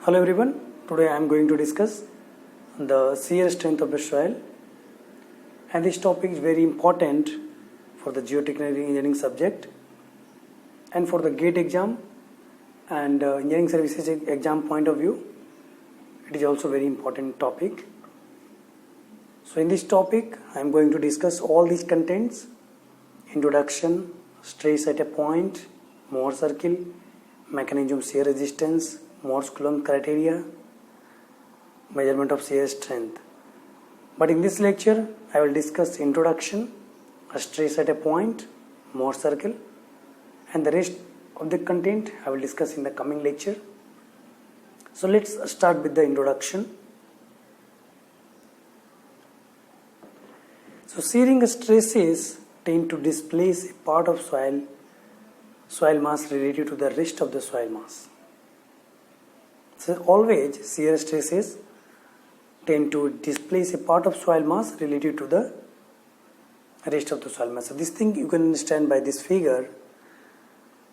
Hello everyone, today I am going to discuss the shear strength of the soil, and this topic is very important for the geotechnical engineering subject and for the GATE exam and engineering services exam point of view. It is also very important topic. So in this topic I am going to discuss all these contents: introduction, stress at a point, Mohr circle, mechanism of shear resistance, Mohr's Coulomb criteria, measurement of shear strength. But in this lecture I will discuss introduction, stress at a point, Mohr circle, and the rest of the content I will discuss in the coming lecture. So let's start with the introduction. So shearing stresses tend to displace a part of soil mass relative to the rest of the soil mass. So always shear stresses tend to displace a part of soil mass relative to the rest of the soil mass. So this thing you can understand by this figure.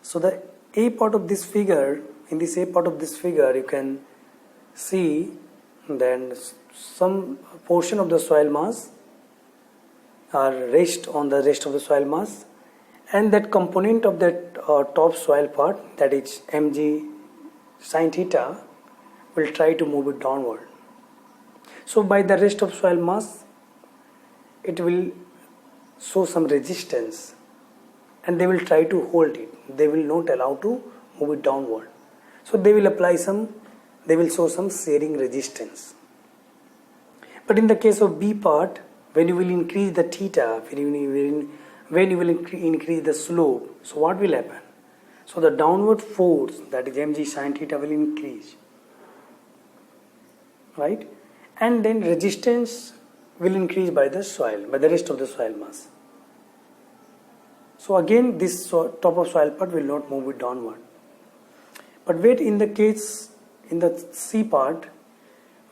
So the A part of this figure, in this A part of this figure you can see then some portion of the soil mass are rest on the rest of the soil mass, and that component of that top soil part, that is mg sin theta, will try to move it downward. So by the rest of soil mass it will show some resistance and they will try to hold it. They will not allow to move it downward. So they will show some shearing resistance. But in the case of B part, when you will increase the theta, when you will increase the slope, so what will happen? So the downward force, that is mg sin theta, will increase, right? And then resistance will increase by the rest of the soil mass. So again this top of soil part will not move it downward. But wait, in the C part,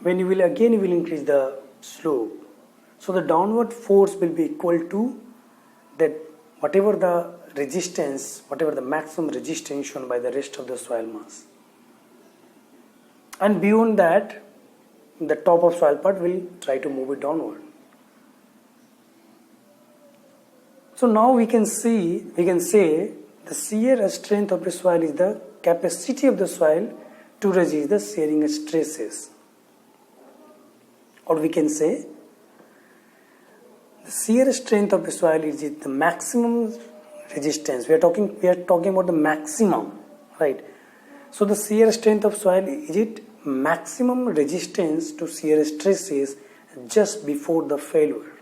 when you will increase the slope, so the downward force will be equal to that whatever the maximum resistance shown by the rest of the soil mass. And beyond that, the top of soil part will try to move it downward. So now we can say the shear strength of the soil is the capacity of the soil to resist the shearing stresses. Or we can say the shear strength of the soil is the maximum resistance. We are talking about the maximum, right? So the shear strength of soil is it maximum resistance to shear stresses just before the failure.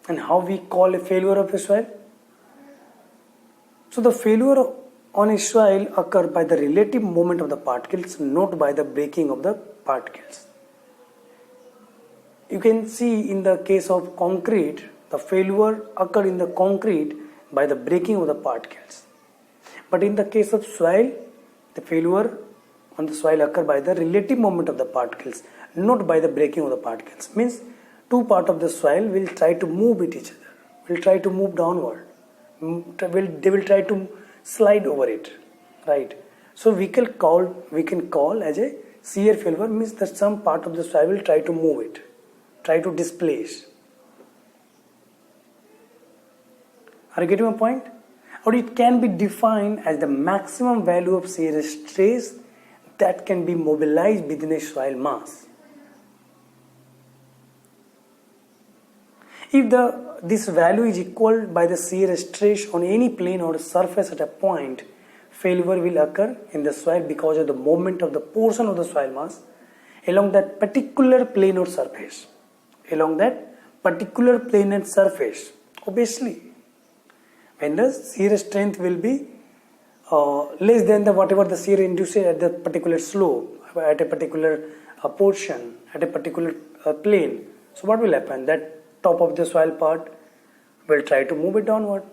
And how we call a failure of a soil? So the failure on a soil occurs by the relative movement of the particles, not by the breaking of the particles. You can see in the case of concrete, the failure occurred in the concrete by the breaking of the particles. But in the case of soil, the failure on the soil occurs by the relative movement of the particles, not by the breaking of the particles. Means two parts of the soil will try to move with each other, will try to move downward, they will try to slide over it, right? So we can call as a shear failure, means that some part of the soil will try to move it, try to displace. Are you getting my point? Or it can be defined as the maximum value of shear stress that can be mobilized within a soil mass. If this value is equal by the shear stress on any plane or surface at a point, failure will occur in the soil because of the movement of the portion of the soil mass along that particular plane or surface. Obviously, when the shear strength will be less than whatever the shear induced at the particular slope, at a particular portion, at a particular plane. So what will happen? That top of the soil part will try to move it downward.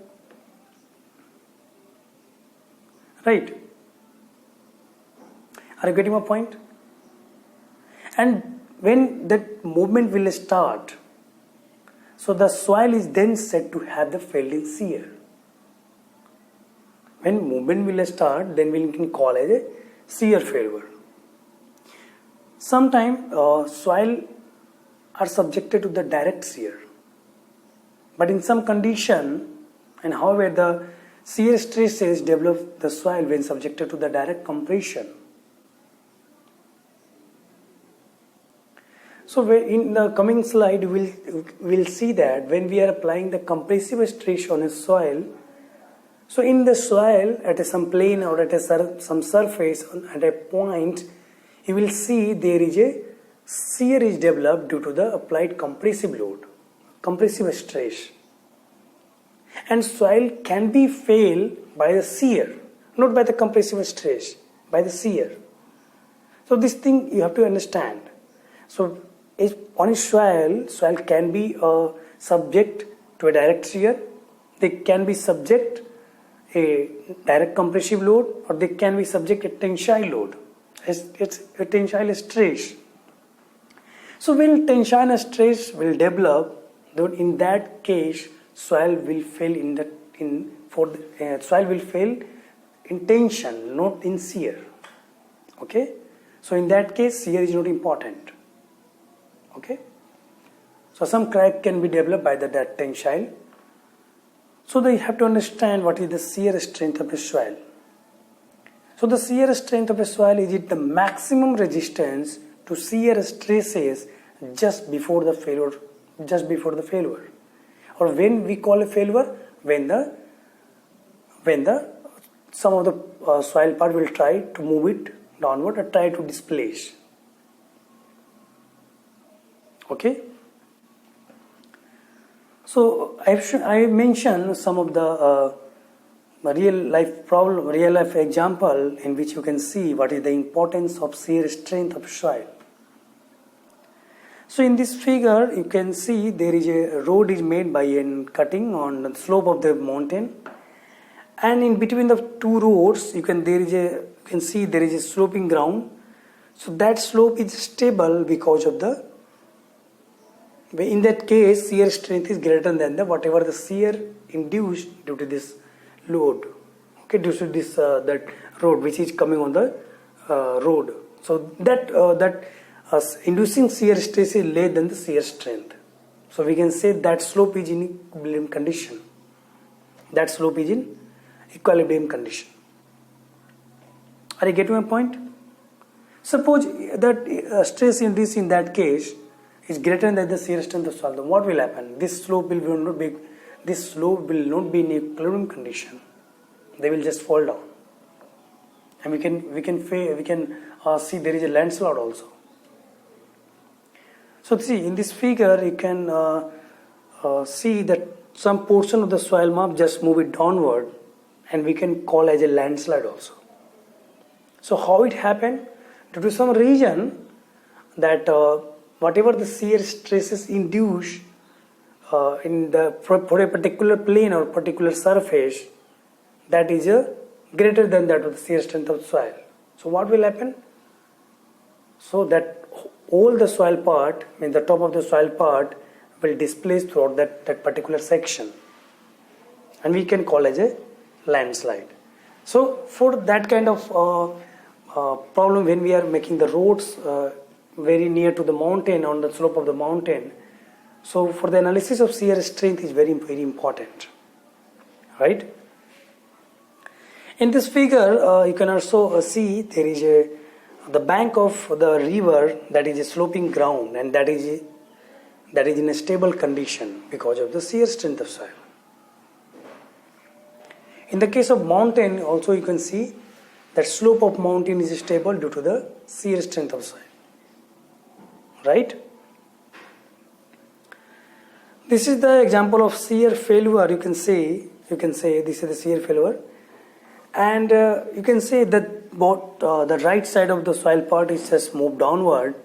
Right? Are you getting my point? And when that movement will start, so the soil is then said to have the failing shear. When movement will start, then we can call as a shear failure. Sometimes soil are subjected to the direct shear, but in some condition, and however the shear stresses develop the soil when subjected to the direct compression. So in the coming slide, we'll see that when we are applying the compressive stress on a soil, so in the soil at some plane or at some surface at a point, you will see there is a shear is developed due to the applied compressive load, compressive stress. And soil can be failed by the shear, not by the compressive stress, by the shear. So this thing you have to understand. So if on a soil can be subject to a direct shear, they can be subject a direct compressive load, or they can be subject a tensile load. It's a tensile stress. So when tensile stress will develop, then in that case soil will fail soil will fail in tension, not in shear. Okay, so in that case shear is not important. Okay, so some crack can be developed by that tensile. So they have to understand what is the shear strength of a soil. So the shear strength of a soil is the maximum resistance to shear stresses just before the failure. Or when we call a failure, when the some of the soil part will try to move it downward or try to displace. Okay. So I mentioned some of the real life example in which you can see what is the importance of shear strength of soil. So in this figure you can see there is a road is made by a cutting on the slope of the mountain, and in between the two roads you can see there is a sloping ground. So that slope is stable because of in that case shear strength is greater than whatever the shear induced due to this load, okay, due to this that road which is coming on the road. So that inducing shear stress is less than the shear strength. So we can say that slope is in equilibrium condition. That slope is in equilibrium condition. Are you getting my point? Suppose that stress induced in that case is greater than the shear strength of soil. Then what will happen? This slope will not be in equilibrium condition. They will just fall down, and we can see there is a landslide also. So see in this figure you can see that some portion of the soil mass just move it downward, and we can call as a landslide also. So how it happened? Due to some reason that whatever the shear stresses induced for a particular plane or particular surface, that is greater than that of the shear strength of soil. So what will happen? So that all the soil part, the top of the soil part will displace throughout that particular section, and we can call as a landslide. So for that kind of problem, when we are making the roads very near to the mountain, on the slope of the mountain, so for the analysis of shear strength is very, very important, right? In this figure you can also see there is the bank of the river, that is a sloping ground, and that is in a stable condition because of the shear strength of soil. In the case of mountain also you can see that slope of mountain is stable due to the shear strength of soil, right? This is the example of shear failure. You can say this is the shear failure, and you can say that both the right side of the soil part is just moved downward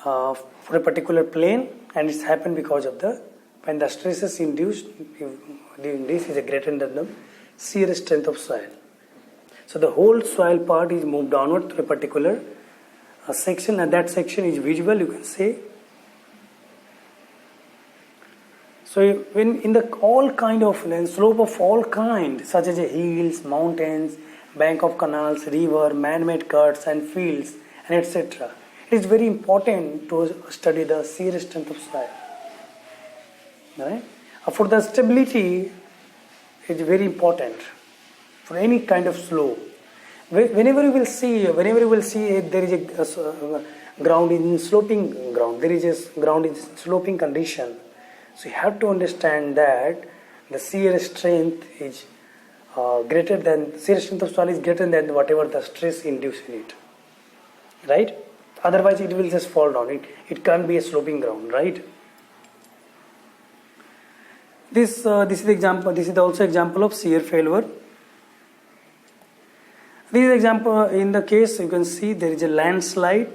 for a particular plane, and it's happened because of when the stresses induced during this is greater than the shear strength of soil. So the whole soil part is moved downward to a particular section, and that section is visible, you can say. So when in the all kind of slope of all kind, such as hills, mountains, bank of canals, river, man-made cuts and fields, and etc. It is very important to study the shear strength of soil. Right? For the stability, it is very important for any kind of slope. Whenever you will see there is a ground in sloping ground, there is a ground in sloping condition. So you have to understand that the shear strength is shear strength of soil is greater than whatever the stress induced in it. Right? Otherwise it will just fall down. It can't be a sloping ground, right? This is the example. This is also example of shear failure. This is example in the case you can see there is a landslide,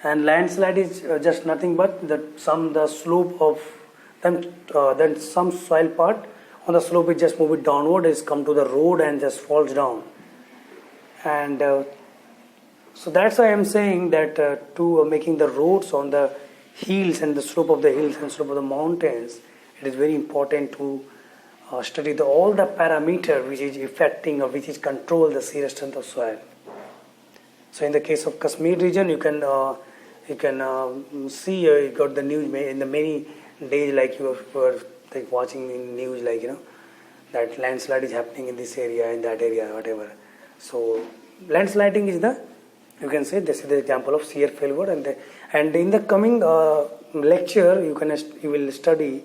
and landslide is just nothing but the slope of then some soil part on the slope is just move it downward, it's come to the road and just falls down. And so that's why I am saying that to making the roads on the hills and the slope of the hills and slope of the mountains, it is very important to study all the parameter which is affecting or which is control the shear strength of soil. So in the case of Kashmir region, you can see you got the news in the many days, like you were like watching in news, like that landslide is happening in this area, in that area, whatever. So landsliding is you can say this is the example of shear failure, and in the coming lecture you will study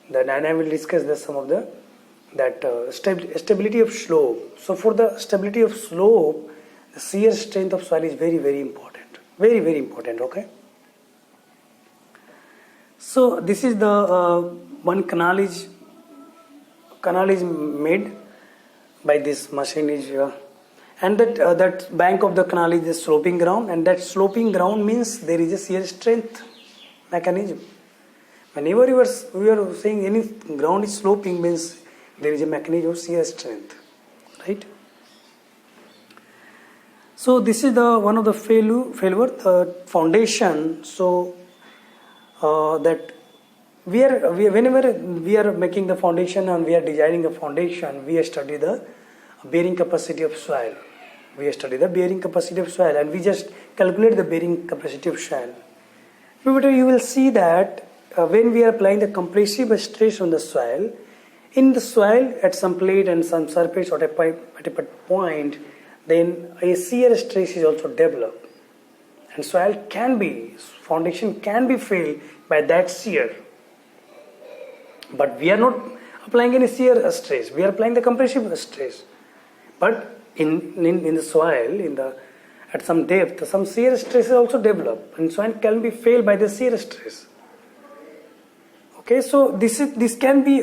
that, and I will discuss some of the stability of slope. So for the stability of slope, the shear strength of soil is very, very important. Very, very important, okay? So this is the one canal is made by this machine and that bank of the canal is a sloping ground, and that sloping ground means there is a shear strength mechanism. Whenever we are saying any ground is sloping, means there is a mechanism of shear strength, right? So this is the one of the failure foundation. So that whenever we are making the foundation and we are designing a foundation, we study the bearing capacity of soil. We study the bearing capacity of soil, and we just calculate the bearing capacity of soil. But you will see that when we are applying the compressive stress on the soil, in the soil at some plate and some surface or at a point, then a shear stress is also developed, and foundation can be failed by that shear. But we are not applying any shear stress; we are applying the compressive stress. But in the soil, at some depth, some shear stress is also developed, and soil can be failed by the shear stress. Okay, so this can be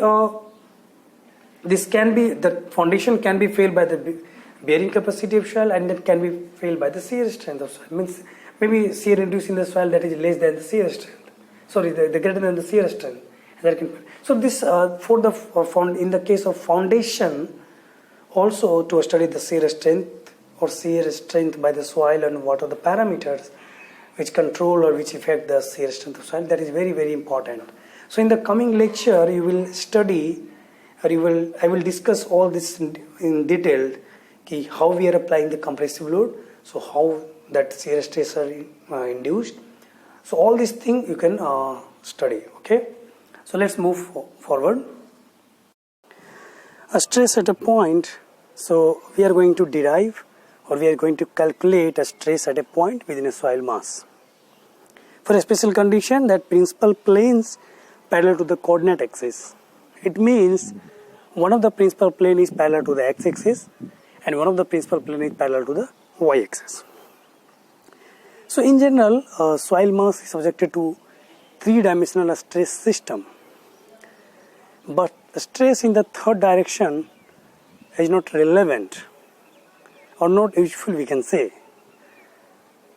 the foundation can be failed by the bearing capacity of soil, and it can be failed by the shear strength of soil. Means maybe shear induced in the soil that is less than the shear strength. Sorry, the greater than the shear strength. So this in the case of foundation, also to study the shear strength or shear strength by the soil and what are the parameters which control or which affect the shear strength of soil. That is very, very important. So in the coming lecture, you will study, or I will discuss all this in detail. How we are applying the compressive load, so how that shear stress are induced. So all these things you can study. Okay, so let's move forward. A stress at a point. So we are going to derive, or we are going to calculate a stress at a point within a soil mass. For a special condition, that principal planes parallel to the coordinate axis. It means one of the principal plane is parallel to the x-axis, and one of the principal plane is parallel to the y-axis. So in general, soil mass is subjected to three-dimensional stress system. But stress in the third direction is not relevant, or not useful, we can say.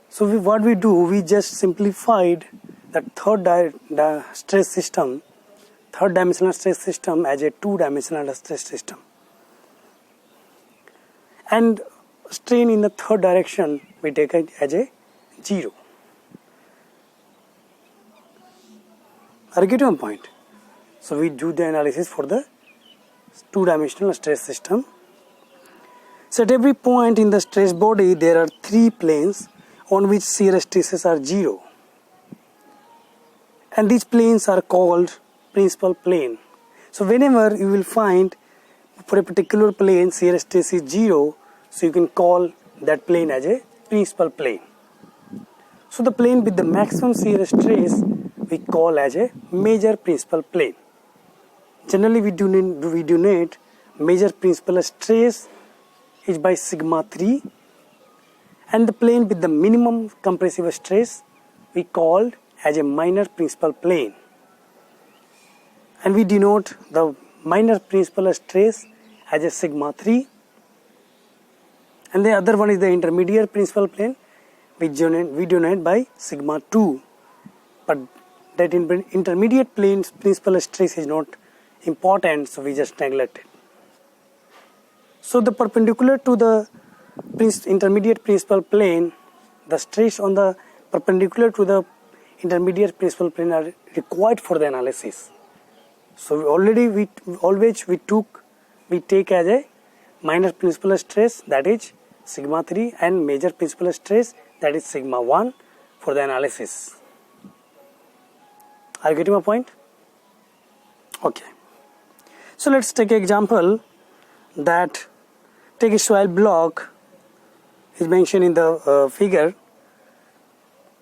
So what we do, we just simplified that third-dimensional stress system as a two-dimensional stress system. And strain in the third direction, we take it as a 0. Are you getting one point? So we do the analysis for the two-dimensional stress system. So at every point in the stress body there are three planes on which shear stresses are 0. And these planes are called principal plane. So whenever you will find for a particular plane shear stress is 0, so you can call that plane as a principal plane. So the plane with the maximum shear stress we call as a major principal plane. Generally we denote major principal stress is by sigma 3, and the plane with the minimum compressive stress we called as a minor principal plane. And we denote the minor principal stress as a sigma 3, and the other one is the intermediate principal plane which we denote by sigma 2. But that intermediate plane's principal stress is not important, so we just neglect it. So the perpendicular to the intermediate principal plane, the stress on the perpendicular to the intermediate principal plane are required for the analysis. So we take as a minor principal stress, that is sigma 3, and major principal stress, that is sigma 1, for the analysis. Are you getting my point? Okay. So let's take an example that take a soil block is mentioned in the figure,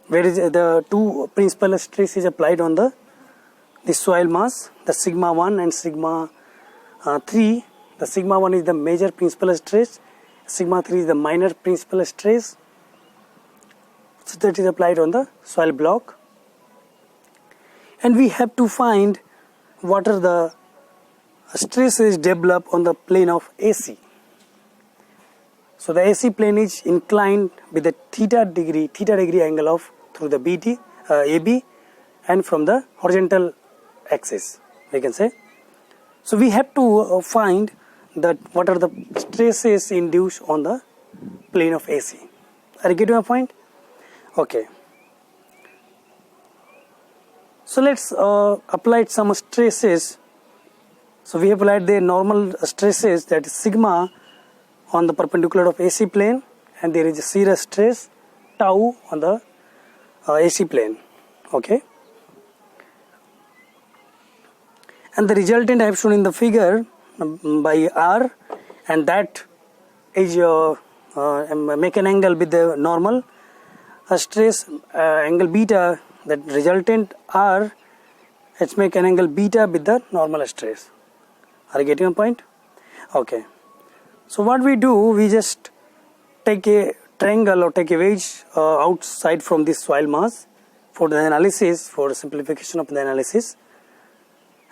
where is the two principal stress is applied on the soil mass, the sigma 1 and sigma 3. The sigma 1 is the major principal stress, sigma 3 is the minor principal stress. So that is applied on the soil block, and we have to find what are the stresses developed on the plane of AC. So the AC plane is inclined with a theta degree angle of through the AB and from the horizontal axis, we can say. So we have to find that what are the stresses induced on the plane of AC. Are you getting my point? Okay. So let's apply some stresses. So we have applied the normal stresses, that is sigma on the perpendicular of AC plane, and there is a shear stress tau on the AC plane. Okay. And the resultant I have shown in the figure by R, and that is make an angle with the normal stress angle beta, that resultant R, let's make an angle beta with the normal stress. Are you getting a point? Okay. So what we do, we just take a triangle or take a wedge outside from this soil mass for the analysis, for simplification of the analysis,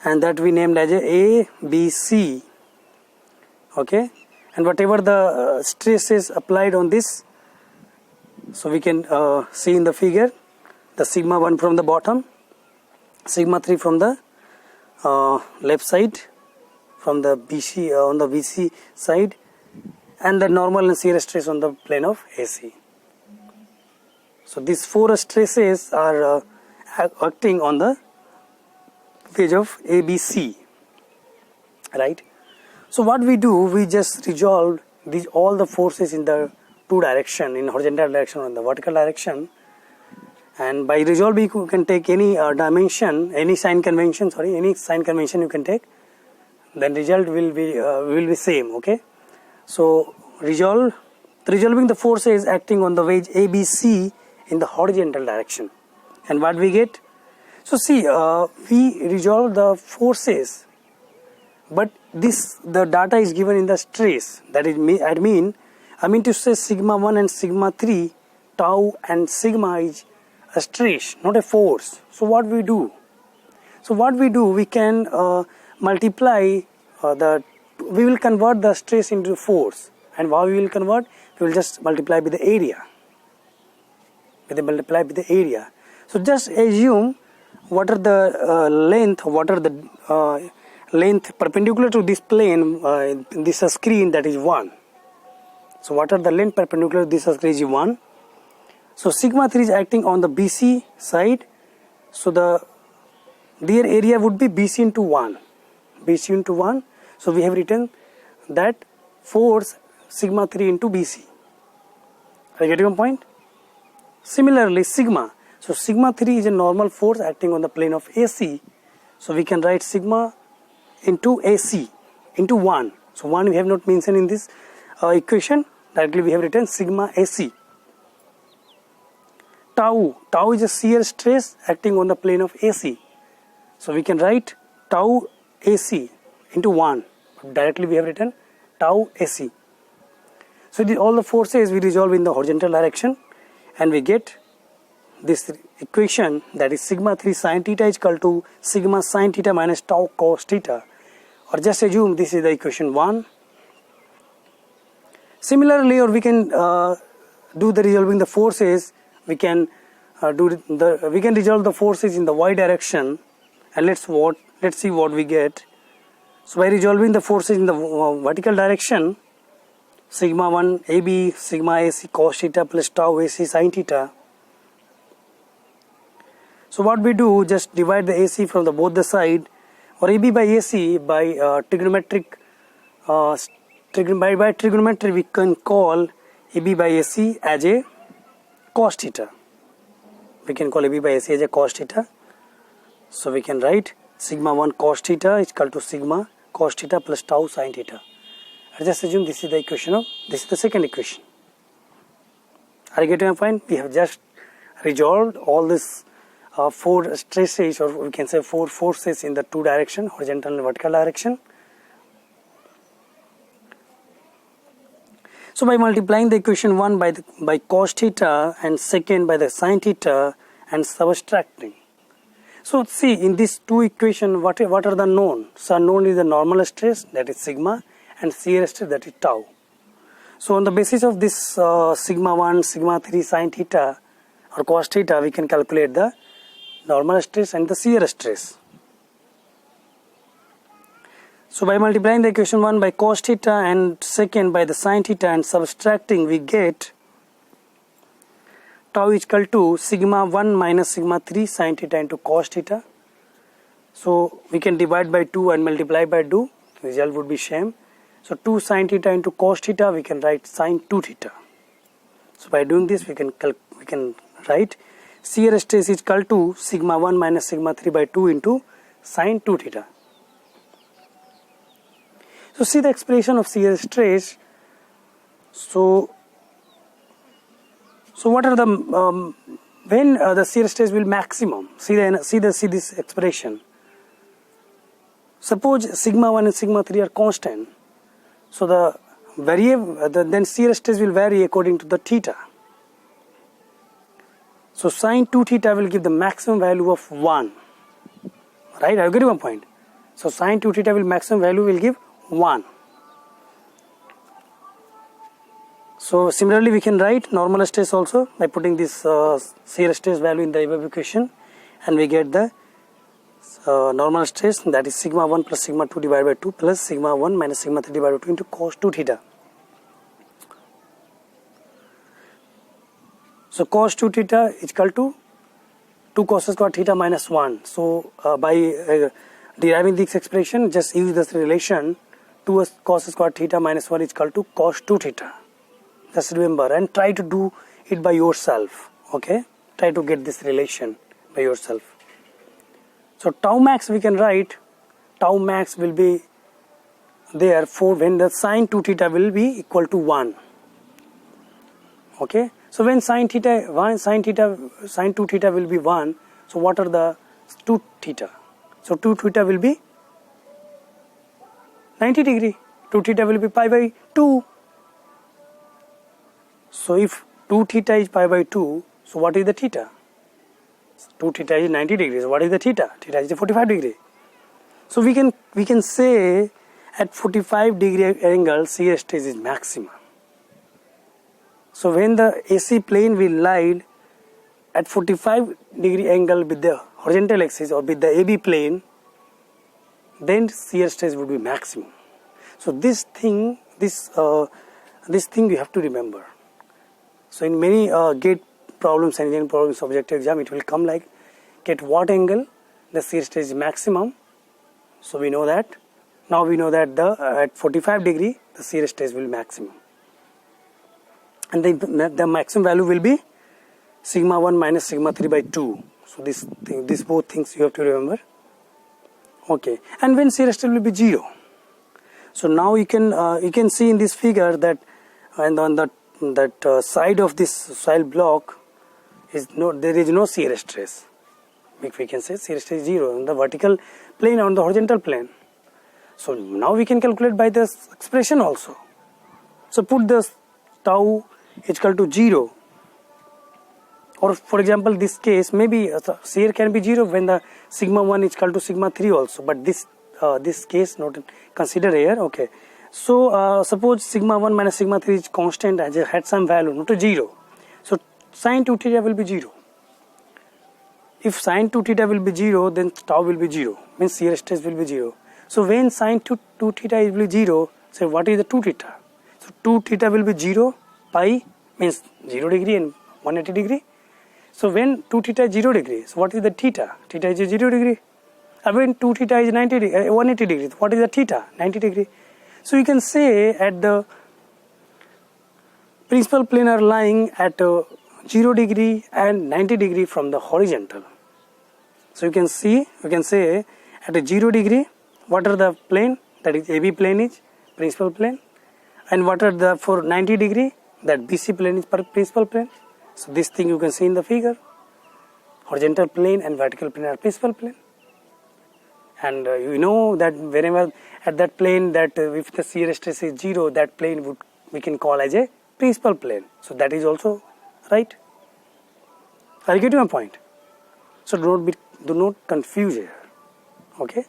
and that we named as A, B, C. Okay. And whatever the stress is applied on this, so we can see in the figure, the sigma 1 from the bottom, sigma 3 from the left side, from the BC on the BC side, and the normal and shear stress on the plane of AC. So these four stresses are acting on the edge of ABC, right? So what we do, we just resolve all the forces in the two direction, in horizontal direction and the vertical direction, and by resolving you can take any dimension, any sign convention you can take, then result will be same. Okay. So resolving the forces acting on the wedge ABC in the horizontal direction, and what we get, so see, we resolve the forces, but the data is given in the stress, that is I mean to say sigma 1 and sigma 3, tau and sigma is a stress, not a force. So what we do, we can multiply we will convert the stress into force, and how we will convert, we will just multiply with the area. So just assume what are the length perpendicular to this plane, this screen, that is 1. So what are the length perpendicular to this screen is 1. So sigma 3 is acting on the BC side, so their area would be BC into 1. So we have written that force sigma 3 into BC. Are you getting my point? Similarly, sigma. So sigma 3 is a normal force acting on the plane of AC. So we can write sigma into AC into 1. So 1 we have not mentioned in this equation. Directly we have written sigma AC. Tau is a shear stress acting on the plane of AC. So we can write tau AC into 1. Directly we have written tau AC. So all the forces we resolve in the horizontal direction, and we get this equation, that is sigma 3 sin theta is equal to sigma sin theta minus tau cos theta. Or just assume this is the equation 1. Similarly, or we can do the resolving the forces. We can resolve the forces in the y direction, and let's see what we get. So by resolving the forces in the vertical direction, sigma 1 AB sigma AC cos theta plus tau AC sin theta. So what we do, just divide the AC from the both the side, or AB by AC by trigonometric. By trigonometry we can call AB by AC as a cos theta. We can call AB by AC as a cos theta. So we can write sigma 1 cos theta is equal to sigma cos theta plus tau sin theta. I just assume this is the equation this is the second equation. Are you getting my point? We have just resolved all this 4 stresses, or we can say 4 forces in the 2 direction, horizontal and vertical direction. So by multiplying the equation 1 by cos theta and second by the sin theta and subtracting. So see, in these 2 equations, what are the known? So known is the normal stress, that is sigma, and shear stress, that is tau. So on the basis of this sigma 1, sigma 3 sin theta or cos theta, we can calculate the normal stress and the shear stress. So by multiplying the equation 1 by cos theta and second by the sin theta and subtracting, we get tau is equal to sigma 1 minus sigma 3 sin theta into cos theta. So we can divide by 2 and multiply by 2. The result would be same. So 2 sin theta into cos theta, we can write sin 2 theta. So by doing this, we can write shear stress is equal to sigma 1 minus sigma 3 by 2 into sin 2 theta. So see the expression of shear stress. So what are the when the shear stress will maximum? See this expression. Suppose sigma 1 and sigma 3 are constant. So then shear stress will vary according to the theta. So sin 2 theta will give the maximum value of 1. Right? I getting one point. So sin 2 theta maximum value will give 1. So similarly we can write normal stress also by putting this shear stress value in the above equation, and we get the normal stress, that is sigma 1 plus sigma 2 divided by 2 plus sigma 1 minus sigma 3 divided by 2 into cos 2 theta. So cos 2 theta is equal to 2 cos square theta minus 1. So by deriving this expression, just use this relation, 2 cos square theta minus 1 is equal to cos 2 theta. Just remember and try to do it by yourself. Okay, try to get this relation by yourself. So tau max we can write, tau max will be there for when the sin 2 theta will be equal to 1. Okay, so when sin 2 theta will be 1, so what are the 2 theta? So 2 theta will be 90 degree, 2 theta will be pi by 2. So if 2 theta is pi by 2, so what is the theta? 2 theta is 90 degrees. What is the theta? Theta is 45 degree. So we can say at 45 degree angle shear stress is maximum. So when the AC plane will lie at 45 degree angle with the horizontal axis or with the AB plane, then shear stress would be maximum. So this thing you have to remember. So in many gate problems and engineering problems objective exam, it will come like at what angle the shear stress is maximum. So we know that. Now we know that at 45 degree the shear stress will be maximum. and the maximum value will be sigma 1 minus sigma 3 by 2. So these both things you have to remember. Okay, and when shear stress will be 0. So now you can see in this figure that, and on that side of this soil block there is no shear stress. We can say shear stress is 0 on the vertical plane, on the horizontal plane. So now we can calculate by this expression also. So put the tau is equal to 0, or for example this case maybe shear can be 0 when the sigma 1 is equal to sigma 3 also, but this case not consider here. Okay, so suppose sigma 1 minus sigma 3 is constant, and had some value, not a 0. So sin 2 theta will be 0. If sin 2 theta will be 0, then tau will be 0, means shear stress will be 0. So when sin 2 theta will be 0, so what is the 2 theta? So 2 theta will be 0, pi means 0 degree and 180 degree. So when 2 theta is 0 degree, so what is the theta? Theta is 0 degree. And when 2 theta is 180 degree, what is the theta? 90 degree. So you can say at the principal plane are lying at 0 degree and 90 degree from the horizontal. So you can say at a 0 degree, what are the plane? That is AB plane is principal plane, and what are the for 90 degree? That BC plane is principal plane. So this thing you can see in the figure. Horizontal plane and vertical plane are principal plane. And you know that wherever at that plane, that if the shear stress is 0, that plane we can call as a principal plane. So that is also right. Are you getting my point? So do not confuse here. Okay.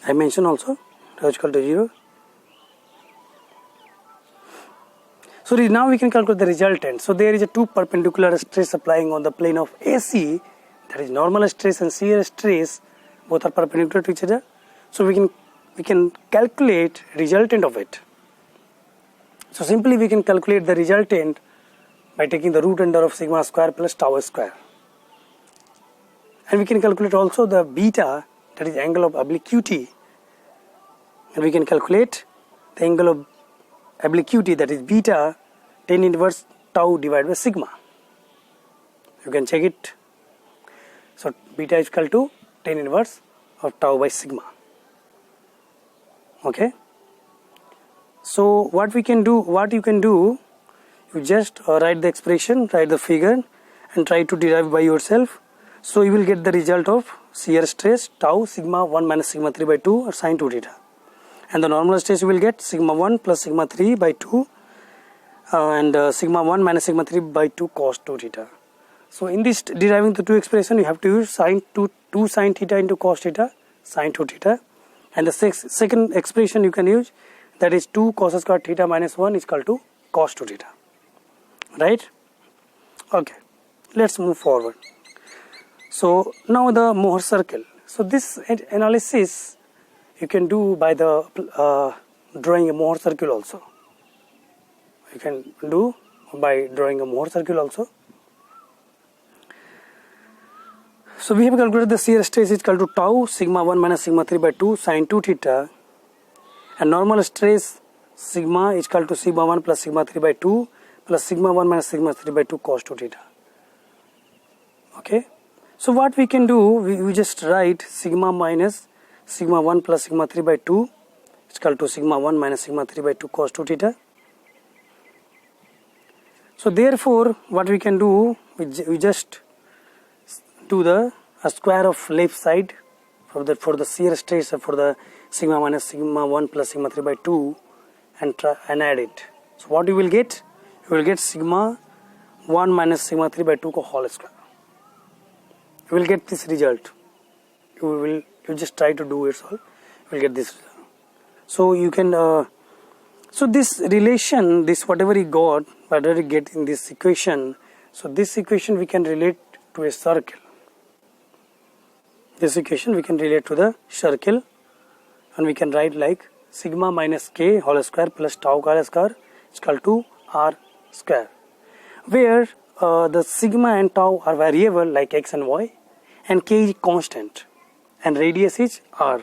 I mentioned also tau is equal to 0. So now we can calculate the resultant. So there is a two perpendicular stress applying on the plane of AC, that is normal stress and shear stress, both are perpendicular to each other. So we can calculate resultant of it. So simply we can calculate the resultant by taking the root under of sigma square plus tau square. And we can calculate also the beta, that is angle of obliquity, and we can calculate the angle of obliquity, that is beta, tan inverse tau divided by sigma. You can check it. So beta is equal to tan inverse of tau by sigma. Okay. So what you can do, you just write the expression, write the figure, and try to derive by yourself. So you will get the result of shear stress tau sigma 1 minus sigma 3 by 2 or sin 2 theta. And the normal stress you will get sigma 1 plus sigma 3 by 2 and sigma 1 minus sigma 3 by 2 cos 2 theta. So in this deriving the two expression, you have to use sin 2 sin theta into cos theta, sin 2 theta. And the second expression you can use, that is 2 cos square theta minus 1 is equal to cos 2 theta. Right? Okay. Let's move forward. So now the Mohr circle. So this analysis you can do by the drawing a Mohr circle also. You can do by drawing a Mohr circle also. So we have calculated the shear stress is equal to tau sigma 1 minus sigma 3 by 2 sin 2 theta, and normal stress sigma is equal to sigma 1 plus sigma 3 by 2 plus sigma 1 minus sigma 3 by 2 cos 2 theta. Okay. So what we can do, we just write sigma minus sigma 1 plus sigma 3 by 2 is equal to sigma 1 minus sigma 3 by 2 cos 2 theta. So therefore what we can do, we just do the square of left side for the shear stress for the sigma minus sigma 1 plus sigma 3 by 2 and add it. So what you will get? You will get sigma 1 minus sigma 3 by 2 whole square. You will get this result. You just try to do it all. You will get this result. So you can so this relation, this whatever you got, whatever you get in this equation, so this equation we can relate to a circle. This equation we can relate to the circle, and we can write like sigma minus k whole square plus tau whole square is equal to r square, where the sigma and tau are variable like x and y, and k is constant, and radius is r.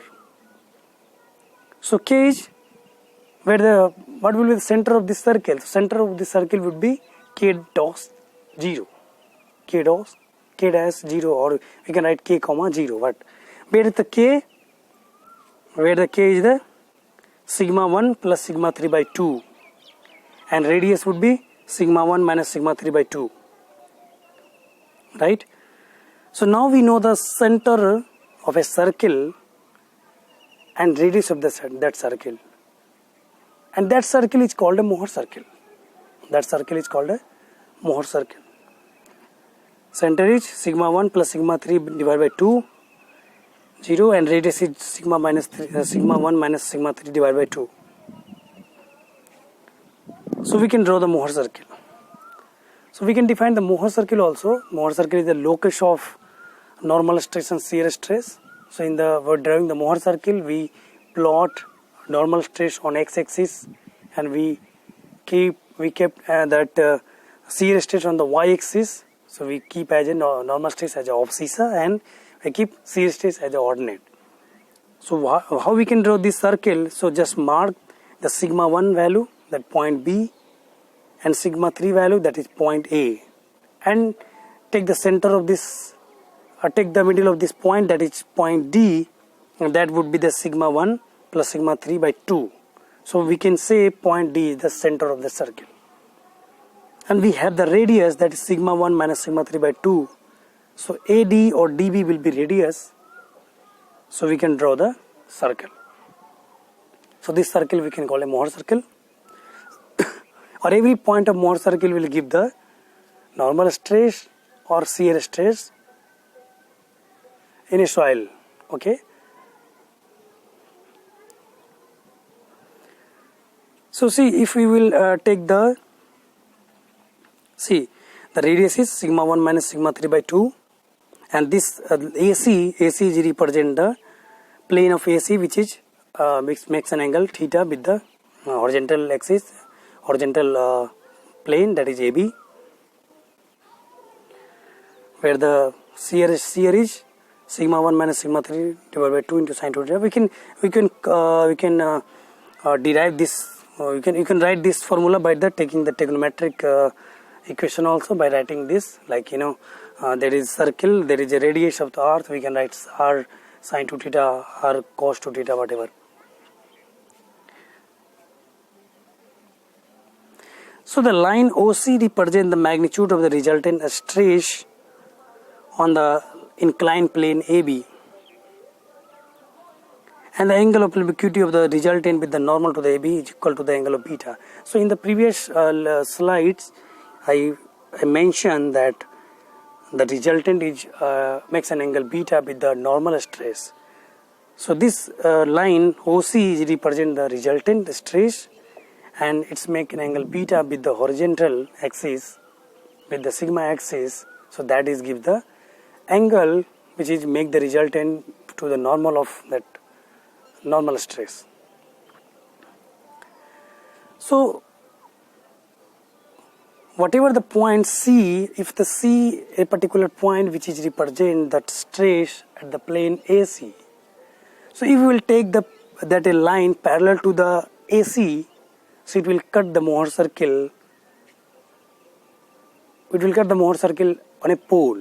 So k is where the what will be the center of this circle? Center of this circle would be k dash 0, k dash 0, or we can write k comma 0. But where the k is the sigma 1 plus sigma 3 by 2, and radius would be sigma 1 minus sigma 3 by 2, right? So now we know the center of a circle and radius of that circle, and that circle is called a Mohr circle. That circle is called a Mohr circle. Center is sigma 1 plus sigma 3 divided by 2, 0, and radius is sigma 1 minus sigma 3 divided by 2. So we can draw the Mohr circle. So we can define the Mohr circle also. Mohr circle is the locus of normal stress and shear stress. So in the we're drawing the Mohr circle, we plot normal stress on x-axis, and we kept that shear stress on the y-axis. So we keep as a normal stress as a abscissa, and we keep shear stress as a ordinate. So how we can draw this circle? So just mark the sigma 1 value, that point B, and sigma 3 value, that is point A, and take the center of this, take the middle of this point, that is point D, and that would be the sigma 1 plus sigma 3 by 2. So we can say point D is the center of the circle. And we have the radius, that is sigma 1 minus sigma 3 by 2. So AD or DB will be radius. So we can draw the circle. So this circle we can call a Mohr circle. Or every point of Mohr circle will give the normal stress or shear stress in a soil. Okay. So see, if we will take the radius is sigma 1 minus sigma 3 by 2, and this AC is represent the plane of AC, which is makes an angle theta with the horizontal axis, horizontal plane, that is AB, where the shear is sigma 1 minus sigma 3 divided by 2 into sin 2 theta. We can derive this. You can write this formula by taking the trigonometric equation also, by writing this, like there is circle, there is a radius of the earth, we can write r sin 2 theta, r cos 2 theta, whatever. So the line OC represents the magnitude of the resultant stress on the inclined plane AB, and the angle of obliquity of the resultant with the normal to the AB is equal to the angle of beta. So in the previous slides, I mentioned that the resultant is makes an angle beta with the normal stress. So this line OC is represent the resultant stress, and it's make an angle beta with the horizontal axis, with the sigma axis. So that is give the angle which is make the resultant to the normal of that normal stress. So whatever the point C, if the C a particular point which is represent that stress at the plane AC. So if we will take that a line parallel to the AC, so it will cut the Mohr circle. It will cut the Mohr circle on a pole.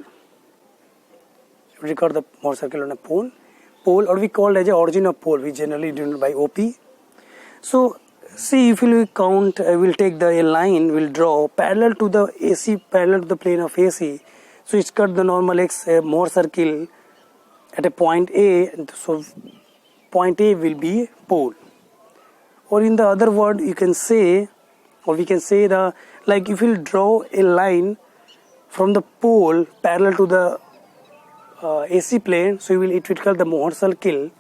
It will cut the Mohr circle on a pole, or we call it as a origin of pole. We generally denote by OP. So see, if we will count, we'll take the line, we'll draw parallel to the AC, parallel to the plane of AC. So it's cut the normal Mohr circle at a point A, and so point A will be a pole. Or in the other word, you can say, or we can say the, like if we'll draw a line from the pole parallel to the AC plane, so it will cut the Mohr circle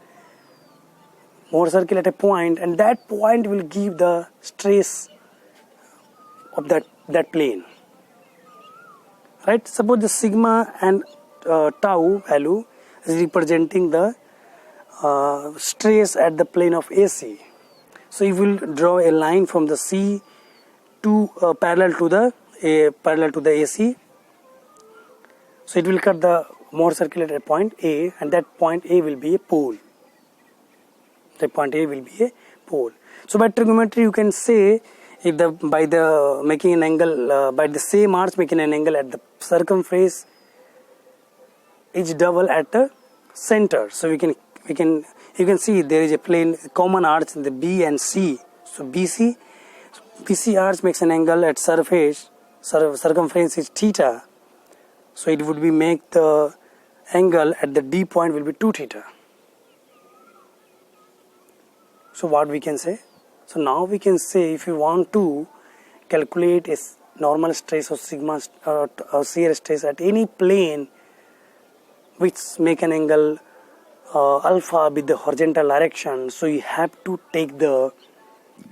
at a point, and that point will give the stress of that plane, right? Suppose the sigma and tau value is representing the stress at the plane of AC. So if we will draw a line from the C to parallel to the AC, so it will cut the Mohr circle at a point A, and that point A will be a pole. That point A will be a pole. So by trigonometry you can say if by the making an angle by the same arch making an angle at the circumference is double at the center. So you can see there is a plane common arch in the B and C. So BC arch makes an angle at surface circumference is theta. So it would be make the angle at the D point will be 2 theta. So what we can say? So now we can say if you want to calculate a normal stress or sigma or shear stress at any plane which make an angle alpha with the horizontal direction, so you have to take the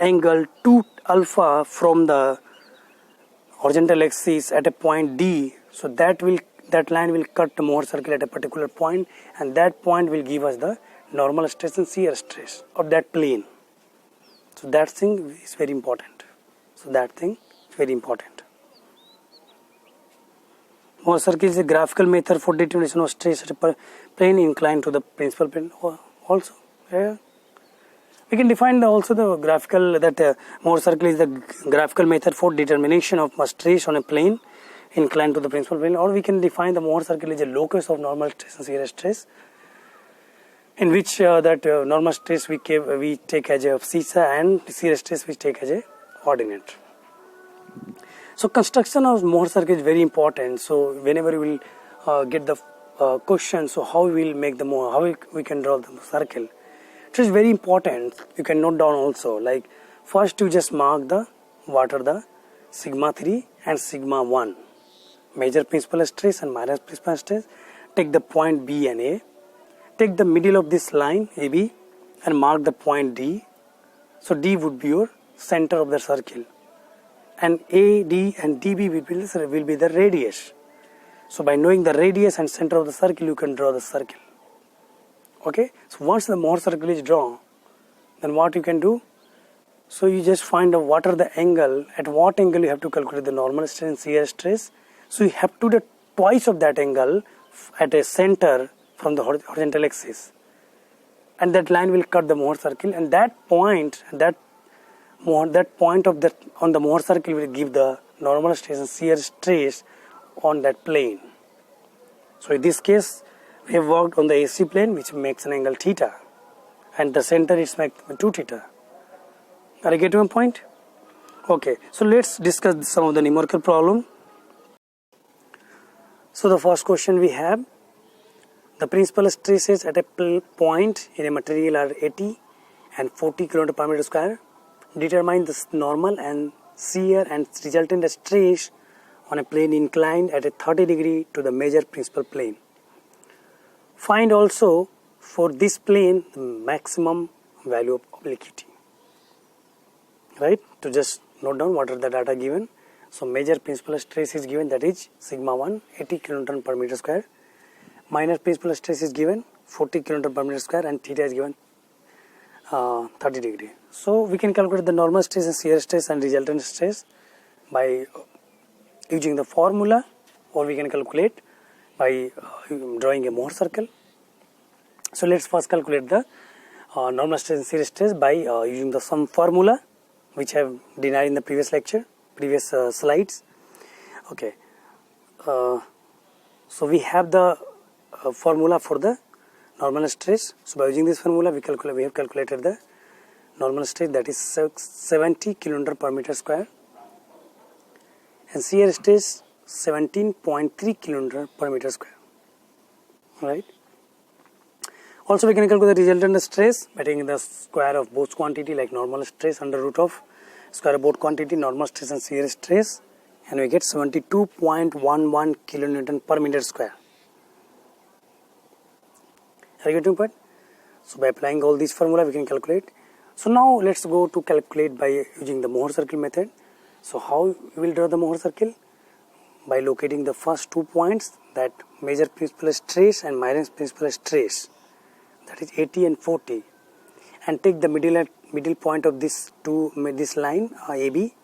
angle 2 alpha from the horizontal axis at a point D. So that line will cut the Mohr circle at a particular point, and that point will give us the normal stress and shear stress of that plane. So that thing is very important. Mohr circle is a graphical method for determination of stress at a plane inclined to the principal plane. Also, yeah. We can define also the graphical Mohr circle is the graphical method for determination of stress on a plane inclined to the principal plane, or we can define the Mohr circle is a locus of normal stress and shear stress, in which normal stress we take as a theta and shear stress we take as a ordinate. So construction of Mohr circle is very important. So whenever we will get the question, so how we will make the Mohr, how we can draw the circle, it is very important. You can note down also, like first you just mark what are the sigma 3 and sigma 1, major principal stress and minor principal stress. Take the point B and A, take the middle of this line AB and mark the point D. So D would be your center of the circle, and AD and DB will be the radius. So by knowing the radius and center of the circle, you can draw the circle. Okay, so once the Mohr circle is drawn, then what you can do? So you just find out what are the angle, at what angle you have to calculate the normal stress and shear stress. So you have to do twice of that angle at a center from the horizontal axis, and that line will cut the Mohr circle, and that point on the Mohr circle will give the normal stress and shear stress on that plane. So in this case we have worked on the AC plane, which makes an angle theta, and the center is make 2 theta. Are you getting my point? Okay, so let's discuss some of the numerical problem. So the first question we have, the principal stresses at a point in a material are 80 and 40 kN per meter square. Determine the normal and shear and resultant stress on a plane inclined at a 30 degree to the major principal plane. Find also for this plane the maximum value of obliquity. Right? To just note down what are the data given. So major principal stress is given, that is sigma 1 80 kN per meter square. Minor principal stress is given 40 kN per meter square, and theta is given 30 degree. So we can calculate the normal stress and shear stress and resultant stress by using the formula, or we can calculate by drawing a Mohr circle. So let's first calculate the normal stress and shear stress by using the some formula which I have denied in the previous slides. Okay, so we have the formula for the normal stress. So by using this formula we have calculated the normal stress, that is 70 kN per meter square, and shear stress 17.3 kN per meter square. Right. Also we can calculate the resultant stress by taking the square of both quantity, like normal stress under root of square of both quantity, normal stress and shear stress, and we get 72.11 kilonewton per meter square. Are you getting the point? So by applying all these formula we can calculate. So now let's go to calculate by using the Mohr circle method. So how we will draw the Mohr circle? By locating the first 2 points, that major principal stress and minor principal stress, that is 80 and 40, and take the middle point of this line AB.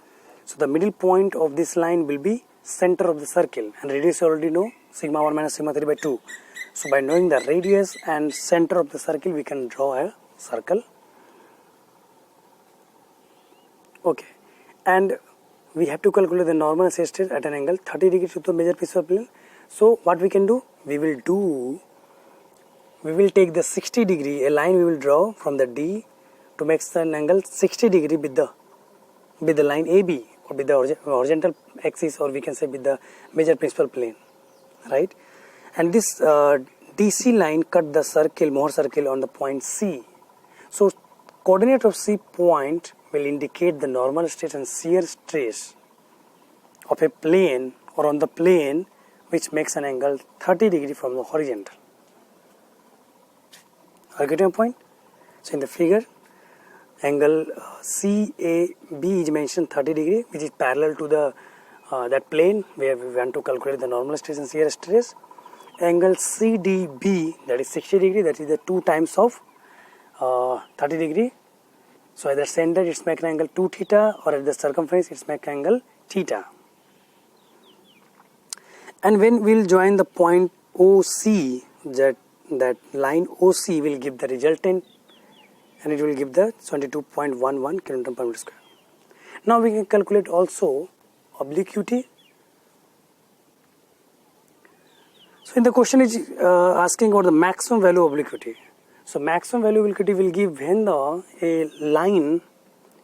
So the middle point of this line will be center of the circle, and radius you already know, sigma 1 minus sigma 3 by 2. So by knowing the radius and center of the circle we can draw a circle. Okay, and we have to calculate the normal shear stress at an angle 30 degree to the major principal plane. So what we can do? We will take the 60 degree, a line we will draw from the D to make an angle 60 degree with the line AB, or with the horizontal axis, or we can say with the major principal plane, right? And this DC line cut the circle, Mohr circle, on the point C. So coordinate of C point will indicate the normal stress and shear stress of a plane or on the plane which makes an angle 30 degree from the horizontal. Are you getting a point? So in the figure, angle CAB is mentioned 30 degree, which is parallel to the that plane where we want to calculate the normal stress and shear stress. Angle CDB, that is 60 degree, that is the 2 times of 30 degree. So at the center it's make an angle 2 theta, or at the circumference it's make angle theta. And when we'll join the point OC, that line OC will give the resultant, and it will give the 22.11 kN per meter square. Now we can calculate also obliquity. So in the question is asking about the maximum value of obliquity. So maximum value of obliquity will give when a line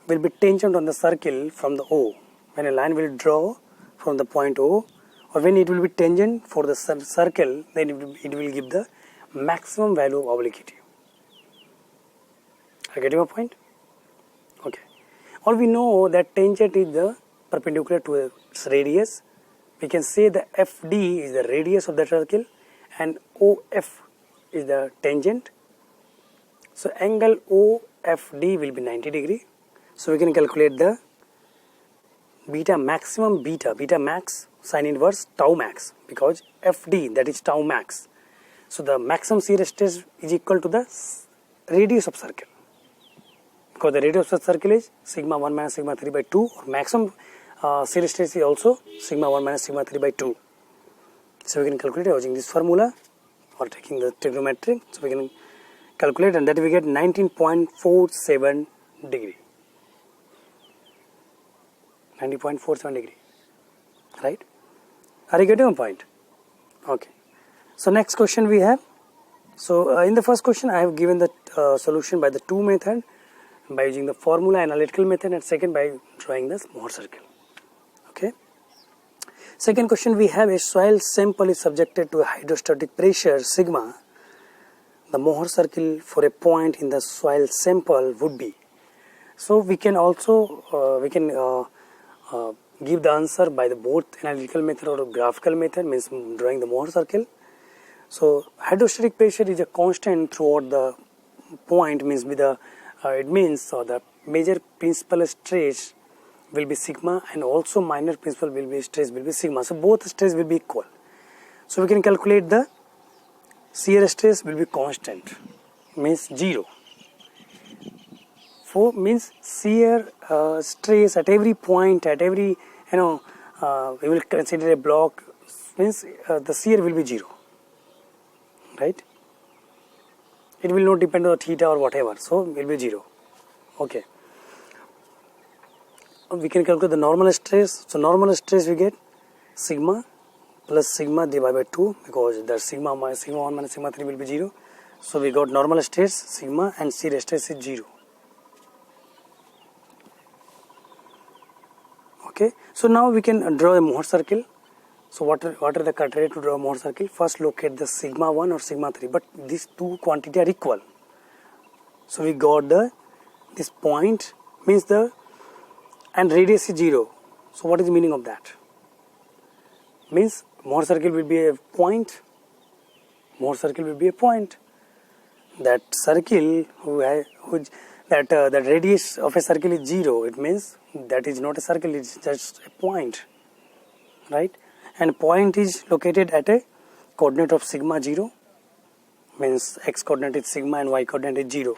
will be tangent on the circle from the O. When a line will draw from the point O, or when it will be tangent for the circle, then it will give the maximum value of obliquity. Are you getting my point? Okay. All we know that tangent is the perpendicular to its radius. We can say the FD is the radius of the circle and OF is the tangent. So angle OFD will be 90 degree. So we can calculate the beta maximum, beta max, sin inverse tau max, because FD, that is tau max. So the maximum shear stress is equal to the radius of circle, because the radius of the circle is sigma 1 minus sigma 3 by 2, or maximum shear stress is also sigma 1 minus sigma 3 by 2. So we can calculate using this formula or taking the trigonometric. So we can calculate, and that we get 19.47 degree. 90.47 degree, right? Are you getting a point? Okay. So next question we have. So in the first question I have given the solution by the two method, by using the formula analytical method, and second by drawing the Mohr circle. Okay. Second question we have: a soil sample is subjected to a hydrostatic pressure sigma. The Mohr circle for a point in the soil sample would be. So we can also give the answer by the both analytical method or graphical method, means drawing the Mohr circle. So hydrostatic pressure is a constant throughout the point, means with the the major principal stress will be sigma, and also minor principal stress will be sigma. So both stress will be equal. So we can calculate the shear stress will be constant, means 0. For means shear stress at every point, at every we will consider a block, means the shear will be 0, right? It will not depend on theta or whatever, so it will be 0. Okay. We can calculate the normal stress. So normal stress we get sigma plus sigma divided by 2, because the sigma 1 minus sigma 3 will be 0. So we got normal stress sigma and shear stress is 0. Okay. So now we can draw a Mohr circle. So what are the criteria to draw a Mohr circle? First locate the sigma 1 or sigma 3, but these two quantities are equal. So we got this point, means and radius is 0. So what is the meaning of that? Means Mohr circle will be a point. Mohr circle will be a point. That circle that radius of a circle is 0. It means that is not a circle, it's just a point, right? And point is located at a coordinate of sigma 0, means x coordinate is sigma and y coordinate is 0.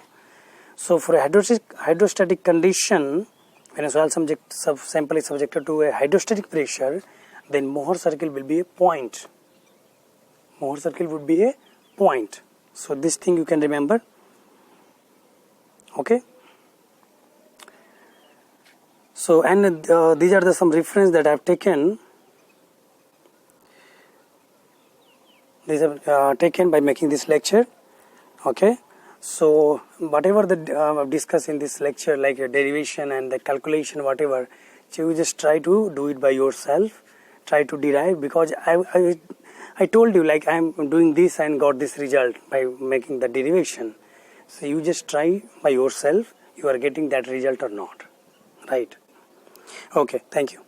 So for a hydrostatic condition, when a soil sample is subjected to a hydrostatic pressure, then Mohr circle will be a point. Mohr circle would be a point. So this thing you can remember. Okay. So, and these are some reference that I have taken. These are taken by making this lecture. Okay. So, whatever that discuss in this lecture, like your derivation and the calculation, whatever, so you just try to do it by yourself. Try to derive, because I told you, like, I am doing this and got this result by making the derivation. So you just try by yourself, you are getting that result or not, right? Okay, thank you.